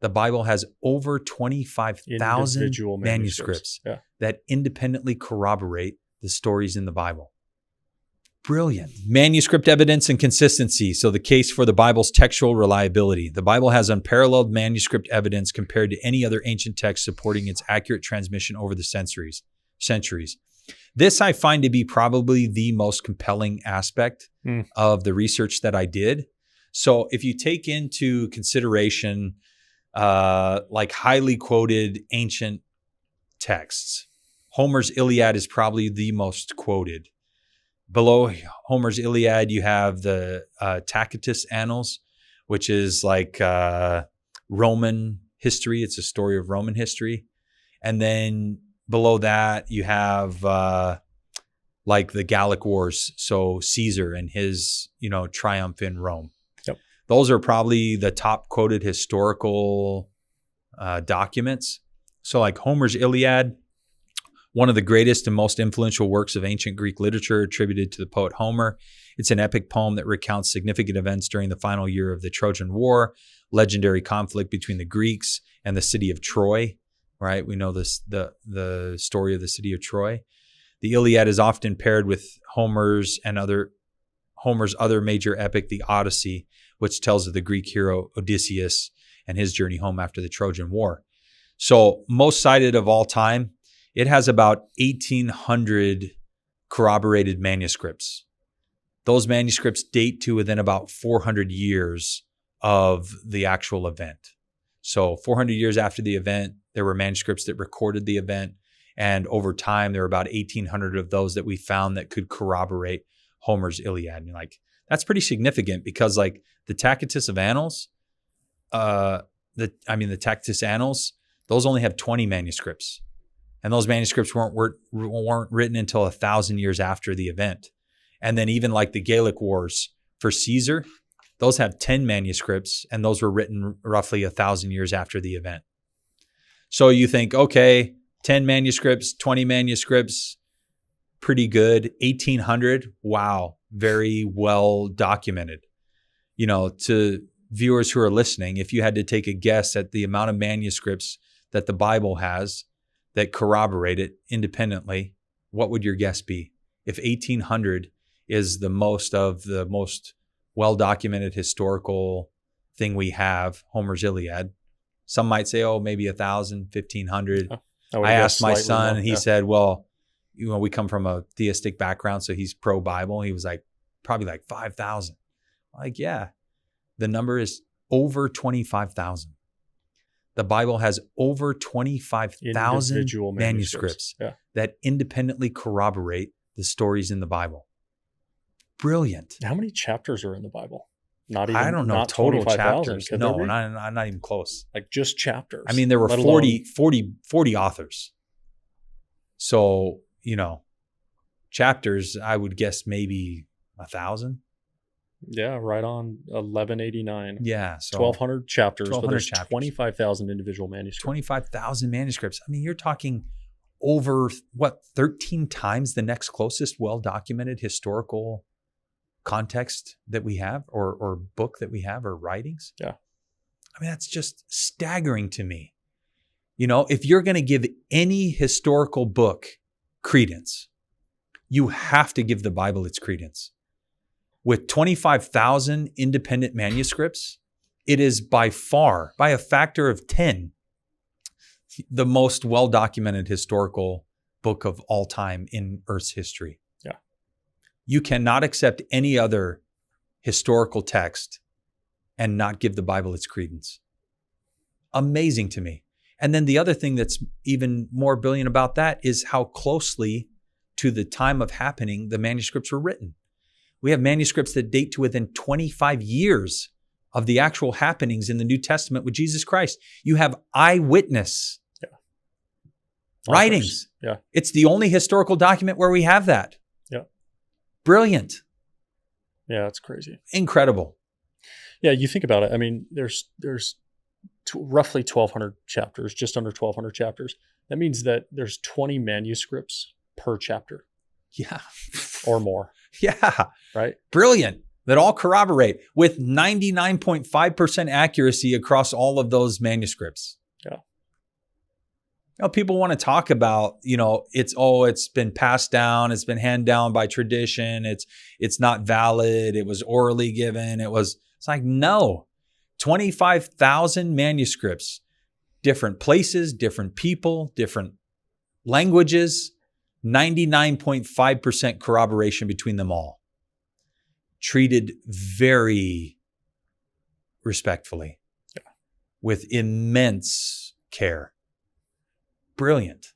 The Bible has over 25,000 individual manuscripts Yeah. that independently corroborate the stories in the Bible. Brilliant. Manuscript evidence and consistency. So the case for the Bible's textual reliability. The Bible has unparalleled manuscript evidence compared to any other ancient text supporting its accurate transmission over the centuries. This I find to be probably the most compelling aspect of the research that I did. So if you take into consideration like highly quoted ancient texts, Homer's Iliad is probably the most quoted. Below Homer's Iliad, you have the Tacitus Annals, which is like Roman history. It's a story of Roman history. And then below that, you have like the Gallic Wars. So Caesar and his, triumph in Rome. Yep. Those are probably the top quoted historical documents. So like Homer's Iliad, one of the greatest and most influential works of ancient Greek literature attributed to the poet Homer. It's an epic poem that recounts significant events during the final year of the Trojan War, legendary conflict between the Greeks and the city of Troy, right? We know this, the story of the city of Troy. The Iliad is often paired with Homer's other major epic, the Odyssey, which tells of the Greek hero Odysseus and his journey home after the Trojan War. So most cited of all time, it has about 1,800 corroborated manuscripts. Those manuscripts date to within about 400 years of the actual event. So 400 years after the event, there were manuscripts that recorded the event. And over time, there were about 1,800 of those that we found that could corroborate Homer's Iliad. And that's pretty significant because the Tacitus Annals, the Tacitus Annals, those only have 20 manuscripts. And those manuscripts weren't written until 1,000 years after the event. And then even like the Gallic Wars for Caesar, those have 10 manuscripts, and those were written roughly 1,000 years after the event. So you think, okay, 10 manuscripts, 20 manuscripts, pretty good. 1,800, wow, very well documented. To viewers who are listening, if you had to take a guess at the amount of manuscripts that the Bible has that corroborate it independently, what would your guess be? If 1,800 is the most well-documented historical thing we have, Homer's Iliad, some might say, maybe 1,000, 1,500. I asked my son, and he said, well, we come from a theistic background, so he's pro-Bible. He was like, probably like 5,000. Yeah, the number is over 25,000. The Bible has over 25,000 manuscripts that independently corroborate the stories in the Bible. Brilliant. How many chapters are in the Bible? I don't know total chapters. No, not even close. Like just chapters. There were 40 authors. So, chapters, I would guess maybe 1,000. Yeah, right on 1189. Yeah. So 1,200 chapters, but there's chapters. 25,000 individual manuscripts. 25,000 manuscripts. You're talking over, 13 times the next closest well-documented historical context that we have or book that we have or writings. Yeah. That's just staggering to me. If you're going to give any historical book credence, you have to give the Bible its credence. With 25,000 independent manuscripts, it is by far, by a factor of 10, the most well-documented historical book of all time in Earth's history. Yeah. You cannot accept any other historical text and not give the Bible its credence. Amazing to me. And then the other thing that's even more brilliant about that is how closely to the time of happening the manuscripts were written. We have manuscripts that date to within 25 years of the actual happenings in the New Testament with Jesus Christ. You have eyewitness writings. Yeah. It's the only historical document where we have that. Yeah. Brilliant. Yeah, that's crazy. Incredible. Yeah, you think about it. There's roughly 1,200 chapters, just under 1,200 chapters. That means that there's 20 manuscripts per chapter. Yeah. Or more. Yeah. Right? Brilliant. that all corroborate with 99.5% accuracy across all of those manuscripts. Yeah. People want to talk about, it's been passed down, it's been handed down by tradition, it's not valid, it was orally given, it's like, no. 25,000 manuscripts, different places, different people, different languages, 99.5% corroboration between them all. Treated very respectfully, with immense care. Brilliant.